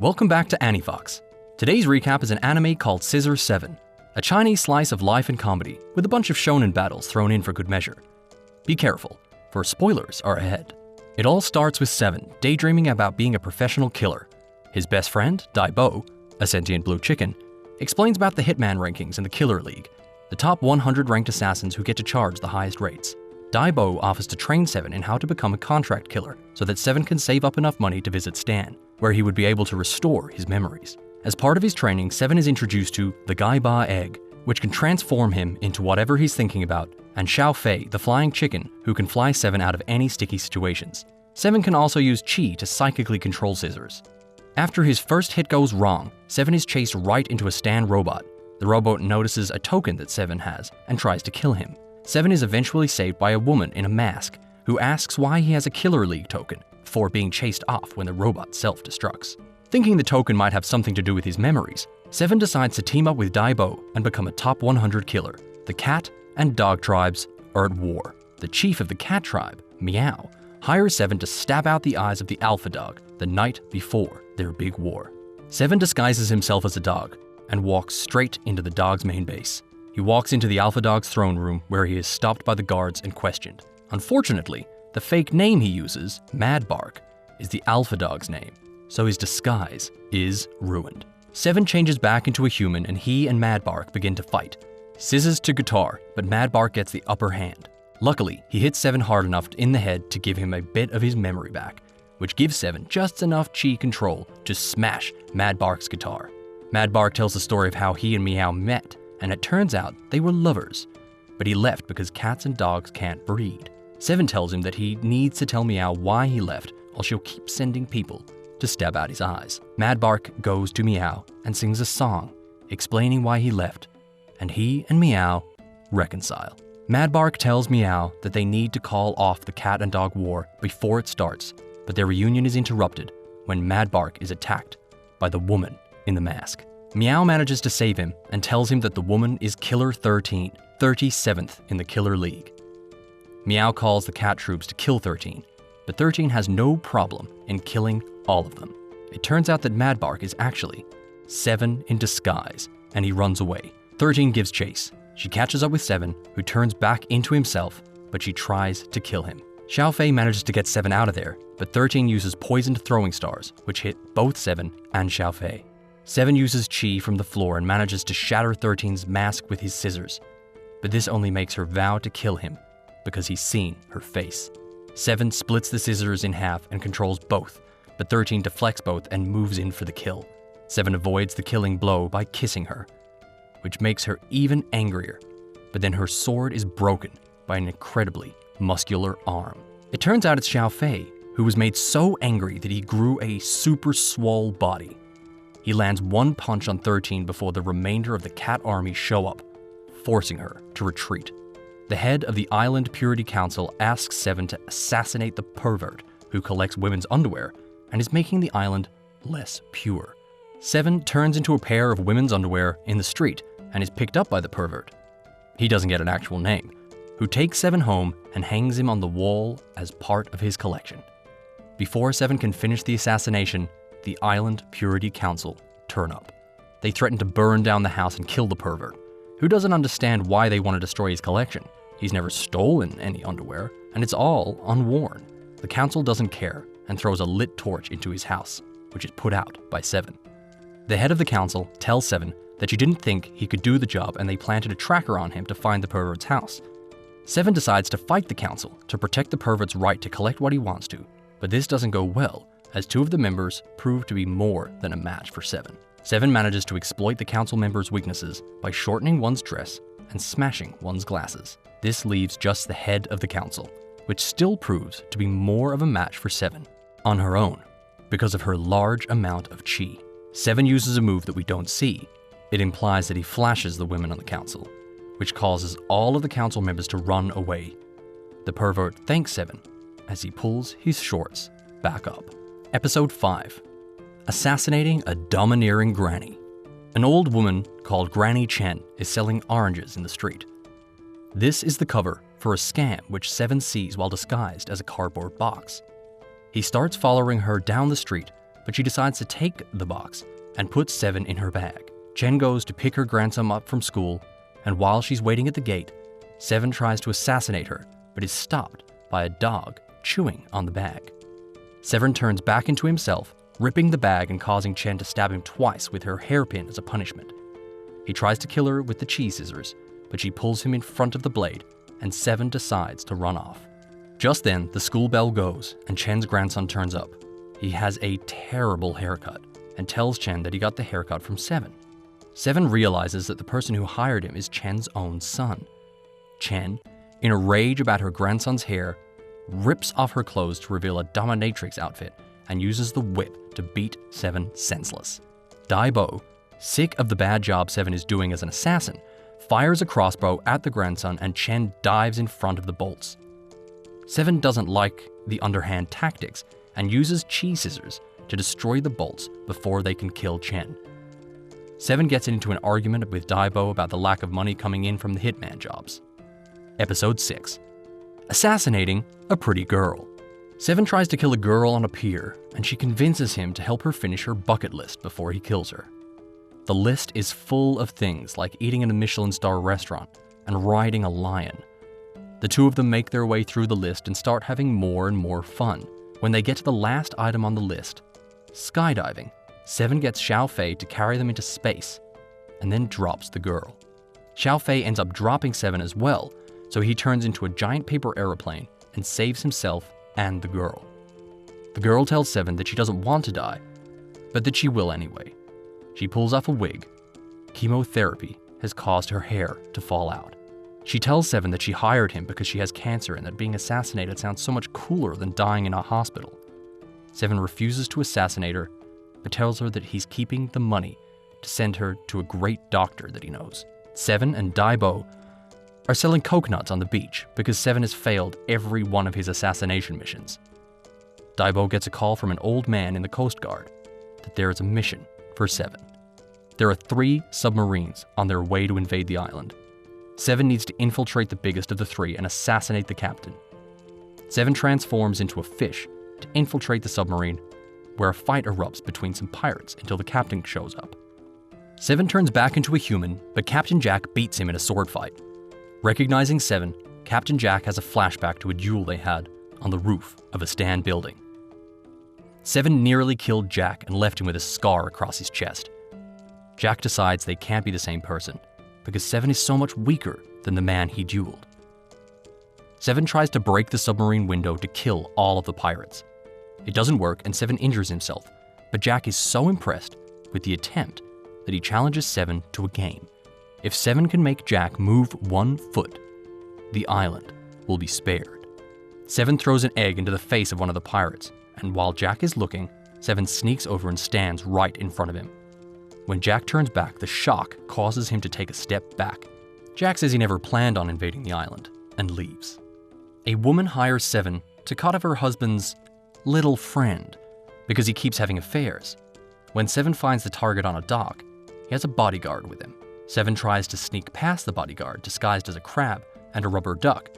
Welcome back to AniFox. Today's recap is an anime called Scissor 7, a Chinese slice of life and comedy with a bunch of shonen battles thrown in for good measure. Be careful, for spoilers are ahead. It all starts with Seven daydreaming about being a professional killer. His best friend, Daibo, a sentient blue chicken, explains about the hitman rankings in the Killer League, the top 100 ranked assassins who get to charge the highest rates. Daibo offers to train Seven in how to become a contract killer so that Seven can save up enough money to visit Stan, where he would be able to restore his memories. As part of his training, Seven is introduced to the Gaiba egg, which can transform him into whatever he's thinking about, and Xiao Fei, the flying chicken, who can fly Seven out of any sticky situations. Seven can also use Qi to psychically control Scissors. After his first hit goes wrong, Seven is chased right into a Stan robot. The robot notices a token that Seven has and tries to kill him. Seven is eventually saved by a woman in a mask, who asks why he has a Killer League token before being chased off when the robot self-destructs. Thinking the token might have something to do with his memories, Seven decides to team up with Daibo and become a top 100 killer. The cat and dog tribes are at war. The chief of the cat tribe, Meow, hires Seven to stab out the eyes of the alpha dog the night before their big war. Seven disguises himself as a dog and walks straight into the dog's main base. He walks into the alpha dog's throne room where he is stopped by the guards and questioned. Unfortunately, the fake name he uses, Mad Bark, is the alpha dog's name, so his disguise is ruined. Seven changes back into a human and he and Mad Bark begin to fight. Scissors to guitar, but Mad Bark gets the upper hand. Luckily, he hits Seven hard enough in the head to give him a bit of his memory back, which gives Seven just enough Qi control to smash Mad Bark's guitar. Mad Bark tells the story of how he and Meow met, and it turns out they were lovers, but he left because cats and dogs can't breed. Seven tells him that he needs to tell Meow why he left, or she'll keep sending people to stab out his eyes. Mad Bark goes to Meow and sings a song explaining why he left, and he and Meow reconcile. Mad Bark tells Meow that they need to call off the cat and dog war before it starts, but their reunion is interrupted when Mad Bark is attacked by the woman in the mask. Meow manages to save him and tells him that the woman is Killer 13, 37th in the Killer League. Meow calls the cat troops to kill 13, but 13 has no problem in killing all of them. It turns out that Mad Bark is actually Seven in disguise, and he runs away. 13 gives chase. She catches up with Seven, who turns back into himself, but she tries to kill him. Xiao Fei manages to get Seven out of there, but 13 uses poisoned throwing stars, which hit both Seven and Xiao Fei. Seven uses Qi from the floor and manages to shatter 13's mask with his scissors, but this only makes her vow to kill him because he's seen her face. Seven splits the scissors in half and controls both, but 13 deflects both and moves in for the kill. Seven avoids the killing blow by kissing her, which makes her even angrier, but then her sword is broken by an incredibly muscular arm. It turns out it's Xiao Fei, who was made so angry that he grew a super swole body. He lands one punch on 13 before the remainder of the cat army show up, forcing her to retreat. The head of the Island Purity Council asks Seven to assassinate the pervert who collects women's underwear and is making the island less pure. Seven turns into a pair of women's underwear in the street and is picked up by the pervert. He doesn't get an actual name, who takes Seven home and hangs him on the wall as part of his collection. Before Seven can finish the assassination, the Island Purity Council turn up. They threaten to burn down the house and kill the pervert, who doesn't understand why they want to destroy his collection. He's never stolen any underwear, and it's all unworn. The council doesn't care and throws a lit torch into his house, which is put out by Seven. The head of the council tells Seven that she didn't think he could do the job and they planted a tracker on him to find the pervert's house. Seven decides to fight the council to protect the pervert's right to collect what he wants to, but this doesn't go well, as two of the members prove to be more than a match for Seven. Seven manages to exploit the council members' weaknesses by shortening one's dress and smashing one's glasses. This leaves just the head of the council, which still proves to be more of a match for Seven on her own because of her large amount of Qi. Seven uses a move that we don't see. It implies that he flashes the women on the council, which causes all of the council members to run away. The pervert thanks Seven as he pulls his shorts back up. Episode 5. Assassinating a Domineering Granny. An old woman called Granny Chen is selling oranges in the street. This is the cover for a scam which Seven sees while disguised as a cardboard box. He starts following her down the street but she decides to take the box and put 7 in her bag. Chen goes to pick her grandson up from school, and while she's waiting at the gate, 7 tries to assassinate her, but is stopped by a dog chewing on the bag. 7 turns back into himself, ripping the bag and causing Chen to stab him twice with her hairpin as a punishment. He tries to kill her with the cheese scissors, but she pulls him in front of the blade, and 7 decides to run off. Just then, the school bell goes, and Chen's grandson turns up. He has a terrible haircut, and tells Chen that he got the haircut from 7. 7 realizes that the person who hired him is Chen's own son. Chen, in a rage about her grandson's hair, rips off her clothes to reveal a dominatrix outfit and uses the whip to beat 7 senseless. Dai Bo, sick of the bad job 7 is doing as an assassin, fires a crossbow at the grandson and Chen dives in front of the bolts. 7 doesn't like the underhand tactics and uses cheese scissors to destroy the bolts before they can kill Chen. 7 gets into an argument with Dai Bo about the lack of money coming in from the hitman jobs. Episode 6. Assassinating a pretty girl. 7 tries to kill a girl on a pier, and she convinces him to help her finish her bucket list before he kills her. The list is full of things like eating in a Michelin star restaurant and riding a lion. The two of them make their way through the list and start having more and more fun. When they get to the last item on the list, skydiving, 7 gets Xiao Fei to carry them into space, and then drops the girl. Xiao Fei ends up dropping 7 as well, so he turns into a giant paper aeroplane and saves himself and the girl. The girl tells 7 that she doesn't want to die, but that she will anyway. She pulls off a wig. Chemotherapy has caused her hair to fall out. She tells 7 that she hired him because she has cancer and that being assassinated sounds so much cooler than dying in a hospital. 7 refuses to assassinate her, but tells her that he's keeping the money to send her to a great doctor that he knows. 7 and Dai Bo are selling coconuts on the beach because 7 has failed every one of his assassination missions. Dai Bo gets a call from an old man in the Coast Guard that there is a mission for 7. There are 3 submarines on their way to invade the island. 7 needs to infiltrate the biggest of the 3 and assassinate the captain. 7 transforms into a fish to infiltrate the submarine, where a fight erupts between some pirates until the captain shows up. 7 turns back into a human, but Captain Jack beats him in a sword fight. Recognizing 7, Captain Jack has a flashback to a duel they had on the roof of a stand building. 7 nearly killed Jack and left him with a scar across his chest. Jack decides they can't be the same person, because 7 is so much weaker than the man he dueled. 7 tries to break the submarine window to kill all of the pirates. It doesn't work and 7 injures himself, but Jack is so impressed with the attempt that he challenges 7 to a game. If 7 can make Jack move 1 foot, the island will be spared. 7 throws an egg into the face of one of the pirates, and while Jack is looking, 7 sneaks over and stands right in front of him. When Jack turns back, the shock causes him to take a step back. Jack says he never planned on invading the island, and leaves. A woman hires 7 to cut off her husband's little friend because he keeps having affairs. When 7 finds the target on a dock, he has a bodyguard with him. 7 tries to sneak past the bodyguard disguised as a crab and a rubber duck,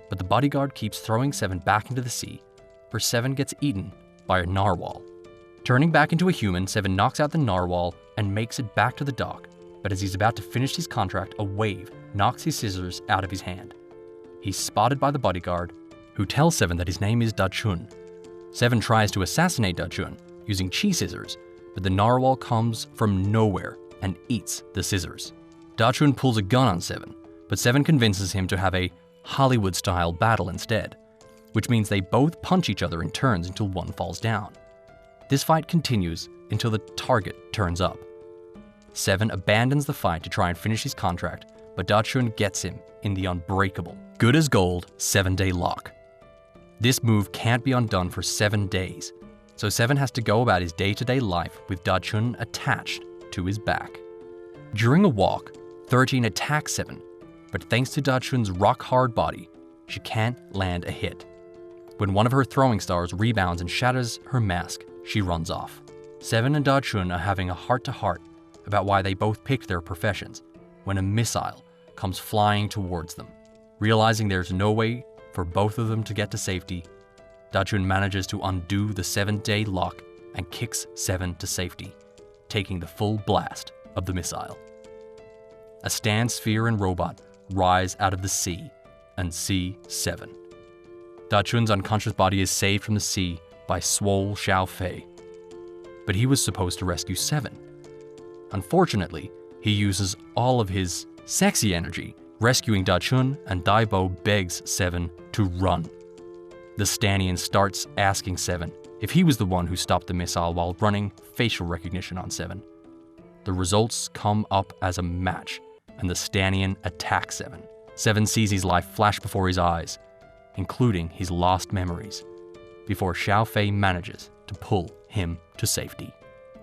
but the bodyguard keeps throwing 7 back into the sea, where 7 gets eaten by a narwhal. Turning back into a human, 7 knocks out the narwhal and makes it back to the dock, but as he's about to finish his contract, a wave knocks his scissors out of his hand. He's spotted by the bodyguard, who tells 7 that his name is Da Chun. 7 tries to assassinate Da Chun using cheese scissors, but the narwhal comes from nowhere and eats the scissors. Da Chun pulls a gun on 7, but 7 convinces him to have a Hollywood-style battle instead, which means they both punch each other in turns until one falls down. This fight continues until the target turns up. 7 abandons the fight to try and finish his contract, but Da Chun gets him in the unbreakable, good as gold 7-day lock. This move can't be undone for 7 days, so 7 has to go about his day-to-day life with Da Chun attached to his back. During a walk, 13 attacks 7, but thanks to Da Chun's rock-hard body, she can't land a hit. When one of her throwing stars rebounds and shatters her mask, she runs off. 7 and Da Chun are having a heart-to-heart about why they both picked their professions, when a missile comes flying towards them. Realizing there's no way for both of them to get to safety, Da Chun manages to undo the 7-day lock and kicks 7 to safety, taking the full blast of the missile. A Stan sphere and robot rise out of the sea and see 7. Da Chun's unconscious body is saved from the sea by Swole Xiao Fei, but he was supposed to rescue 7. Unfortunately, he uses all of his sexy energy, rescuing Da Chun, and Dai Bo begs 7 to run. The Stanian starts asking 7 if he was the one who stopped the missile while running facial recognition on 7. The results come up as a match, and the Stanian attacks 7. 7 sees his life flash before his eyes, including his lost memories, before Xiao Fei manages to pull him to safety.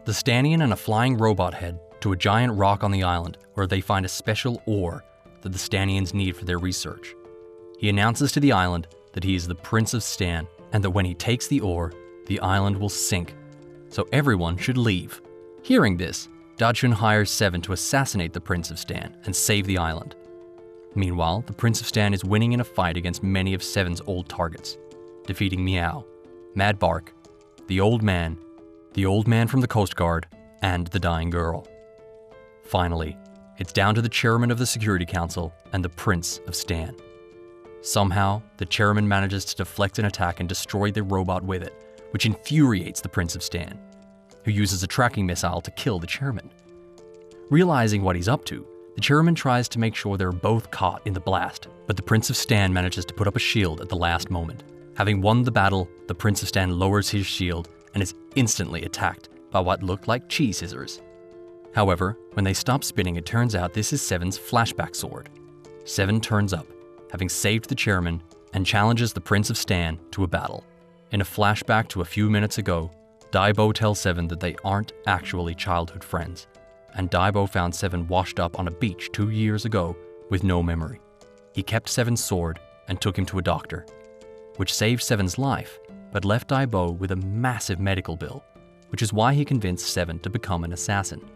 The Stanian and a flying robot head to a giant rock on the island where they find a special ore that the Stanians need for their research. He announces to the island that he is the Prince of Stan and that when he takes the ore, the island will sink, so everyone should leave. Hearing this, Da Chun hires 7 to assassinate the Prince of Stan and save the island. Meanwhile, the Prince of Stan is winning in a fight against many of 7's old targets, defeating Meow, Mad Bark, the old man from the Coast Guard, and the dying girl. Finally, it's down to the chairman of the Security Council and the Prince of Stan. Somehow, the chairman manages to deflect an attack and destroy the robot with it, which infuriates the Prince of Stan, who uses a tracking missile to kill the chairman. Realizing what he's up to, the chairman tries to make sure they're both caught in the blast, but the Prince of Stan manages to put up a shield at the last moment. Having won the battle, the Prince of Stan lowers his shield and is instantly attacked by what looked like chi scissors. However, when they stop spinning, it turns out this is 7's flashback sword. 7 turns up, having saved the chairman, and challenges the Prince of Stan to a battle. In a flashback to a few minutes ago, Dai Bo tells 7 that they aren't actually childhood friends, and Dai Bo found 7 washed up on a beach 2 years ago with no memory. He kept 7's sword and took him to a doctor, which saved 7's life, but left Dai Bo with a massive medical bill, which is why he convinced 7 to become an assassin.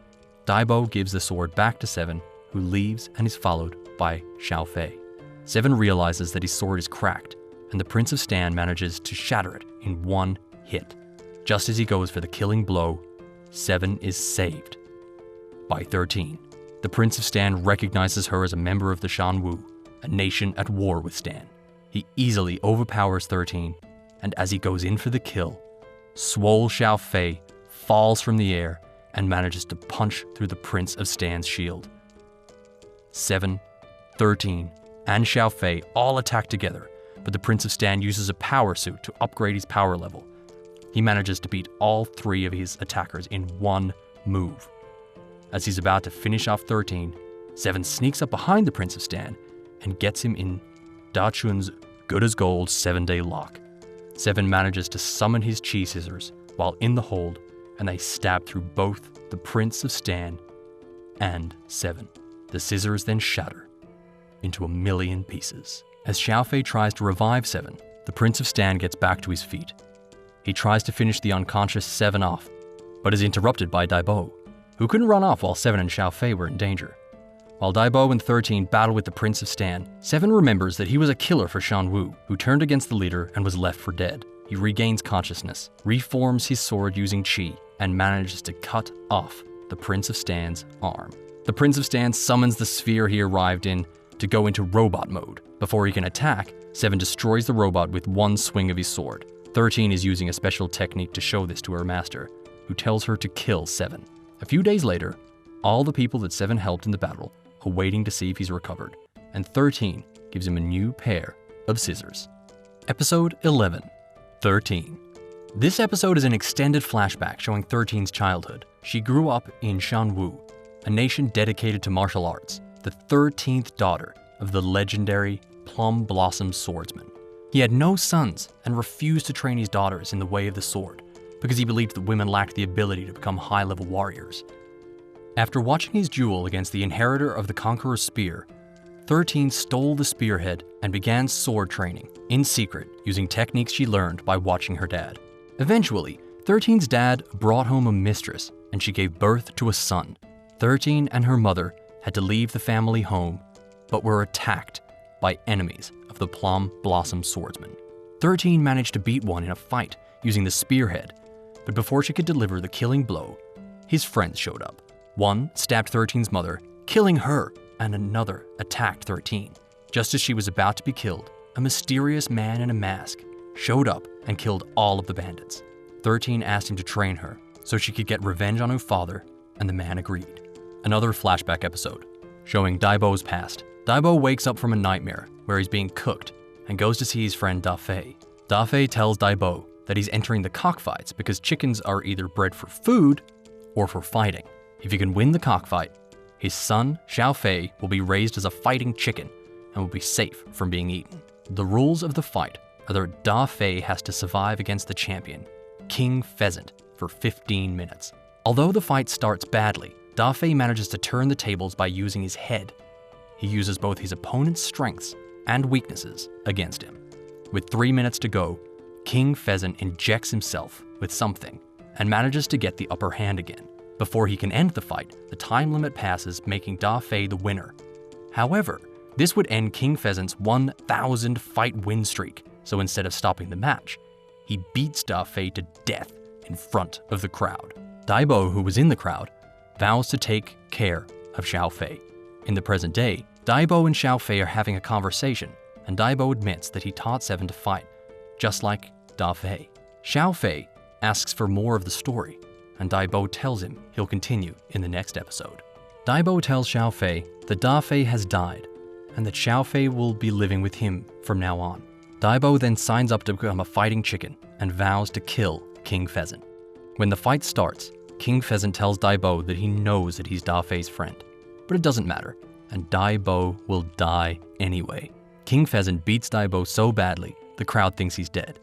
Dai Bo gives the sword back to 7, who leaves and is followed by Xiao Fei. 7 realizes that his sword is cracked, and the Prince of Stan manages to shatter it in one hit. Just as he goes for the killing blow, 7 is saved by 13. The Prince of Stan recognizes her as a member of the Shan Wu, a nation at war with Stan. He easily overpowers 13, and as he goes in for the kill, Swole Xiao Fei falls from the air and manages to punch through the Prince of Stan's shield. 7, 13, and Xiao Fei all attack together, but the Prince of Stan uses a power suit to upgrade his power level. He manages to beat all 3 of his attackers in one move. As he's about to finish off 13, 7 sneaks up behind the Prince of Stan and gets him in Da Chun's good-as-gold 7-day lock. 7 manages to summon his chi scissors while in the hold, and they stab through both the Prince of Stan and 7. The scissors then shatter into 1,000,000 pieces. As Xiao Fei tries to revive 7, the Prince of Stan gets back to his feet. He tries to finish the unconscious 7 off, but is interrupted by Dai Bo, who couldn't run off while 7 and Xiao Fei were in danger. While Dai Bo and 13 battle with the Prince of Stan, 7 remembers that he was a killer for Shan Wu, who turned against the leader and was left for dead. He regains consciousness, reforms his sword using chi, and manages to cut off the Prince of Stan's arm. The Prince of Stan summons the sphere he arrived in to go into robot mode. Before he can attack, 7 destroys the robot with one swing of his sword. 13 is using a special technique to show this to her master, who tells her to kill 7. A few days later, all the people that 7 helped in the battle are waiting to see if he's recovered, and 13 gives him a new pair of scissors. Episode 11, 13. This episode is an extended flashback showing 13's childhood. She grew up in Shan Wu, a nation dedicated to martial arts, the 13th daughter of the legendary Plum Blossom swordsman. He had no sons and refused to train his daughters in the way of the sword because he believed that women lacked the ability to become high-level warriors. After watching his duel against the inheritor of the Conqueror's spear, 13 stole the spearhead and began sword training in secret using techniques she learned by watching her dad. Eventually, 13's dad brought home a mistress and she gave birth to a son. 13 and her mother had to leave the family home, but were attacked by enemies of the Plum Blossom swordsman. 13 managed to beat one in a fight using the spearhead, But before she could deliver the killing blow, his friends showed up. One stabbed 13's mother, killing her, and another attacked 13. Just as she was about to be killed, a mysterious man in a mask showed up and killed all of the bandits. 13 asked him to train her so she could get revenge on her father, and the man agreed. Another flashback episode, showing Daibo's past. Daibo wakes up from a nightmare where he's being cooked and goes to see his friend Da Fei. Da Fei tells Daibo that he's entering the cockfights because chickens are either bred for food or for fighting. If he can win the cockfight, his son, Xiao Fei, will be raised as a fighting chicken and will be safe from being eaten. The rules of the fight are that Da Fei has to survive against the champion, King Pheasant, for 15 minutes. Although the fight starts badly, Da Fei manages to turn the tables by using his head. He uses both his opponent's strengths and weaknesses against him. With 3 minutes to go, King Pheasant injects himself with something and manages to get the upper hand again. Before he can end the fight, the time limit passes, making Da Fei the winner. However, this would end King Pheasant's 1,000 fight win streak, so instead of stopping the match, he beats Da Fei to death in front of the crowd. Daibo, who was in the crowd, vows to take care of Xiao Fei. In the present day, Daibo and Xiao Fei are having a conversation, and Daibo admits that he taught Seven to fight, just like Da Fei. Xiao Fei asks for more of the story, and Daibo tells him he'll continue in the next episode. Daibo tells Xiao Fei that Da Fei has died, and that Xiao Fei will be living with him from now on. Daibo then signs up to become a fighting chicken and vows to kill King Pheasant. When the fight starts, King Pheasant tells Daibo that he knows that he's Da Fei's friend, but it doesn't matter, and Daibo will die anyway. King Pheasant beats Daibo so badly, the crowd thinks he's dead.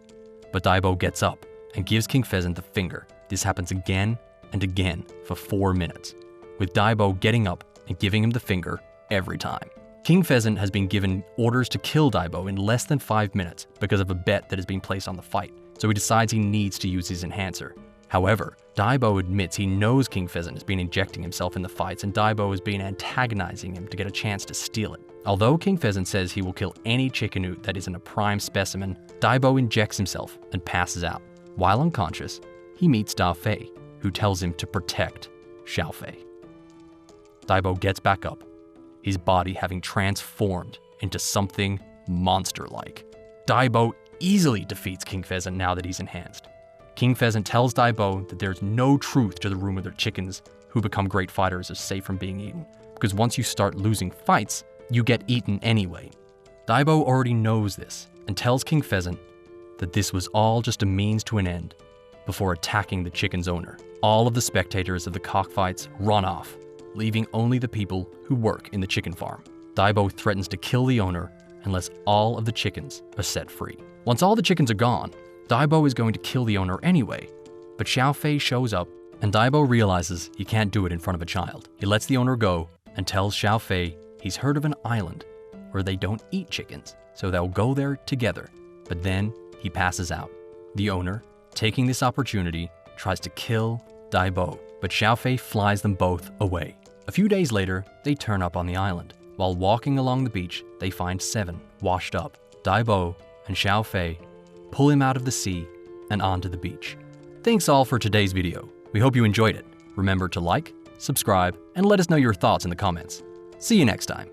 But Daibo gets up and gives King Pheasant the finger. This happens again and again for 4 minutes, with Daibo getting up and giving him the finger every time. King Pheasant has been given orders to kill Daibo in less than 5 minutes because of a bet that has been placed on the fight, so he decides he needs to use his enhancer. However, Daibo admits he knows King Pheasant has been injecting himself in the fights, and Daibo has been antagonizing him to get a chance to steal it. Although King Pheasant says he will kill any chickenoot that isn't a prime specimen, Daibo injects himself and passes out. While unconscious, he meets Da Fei, who tells him to protect Xiao Fei. Daibo gets back up, his body having transformed into something monster-like. Daibo easily defeats King Pheasant now that he's enhanced. King Pheasant tells Daibo that there's no truth to the rumor that chickens who become great fighters are safe from being eaten, because once you start losing fights, you get eaten anyway. Daibo already knows this and tells King Pheasant that this was all just a means to an end before attacking the chicken's owner. All of the spectators of the cockfights run off, leaving only the people who work in the chicken farm. Daibo threatens to kill the owner unless all of the chickens are set free. Once all the chickens are gone, Daibo is going to kill the owner anyway, but Xiao Fei shows up and Daibo realizes he can't do it in front of a child. He lets the owner go and tells Xiao Fei he's heard of an island where they don't eat chickens, so they'll go there together, but then he passes out. The owner, taking this opportunity, tries to kill Daibo, but Xiao Fei flies them both away. A few days later, they turn up on the island. While walking along the beach, they find Seven washed up. Daibo and Xiao Fei pull him out of the sea and onto the beach. Thanks all for today's video. We hope you enjoyed it. Remember to like, subscribe, and let us know your thoughts in the comments. See you next time.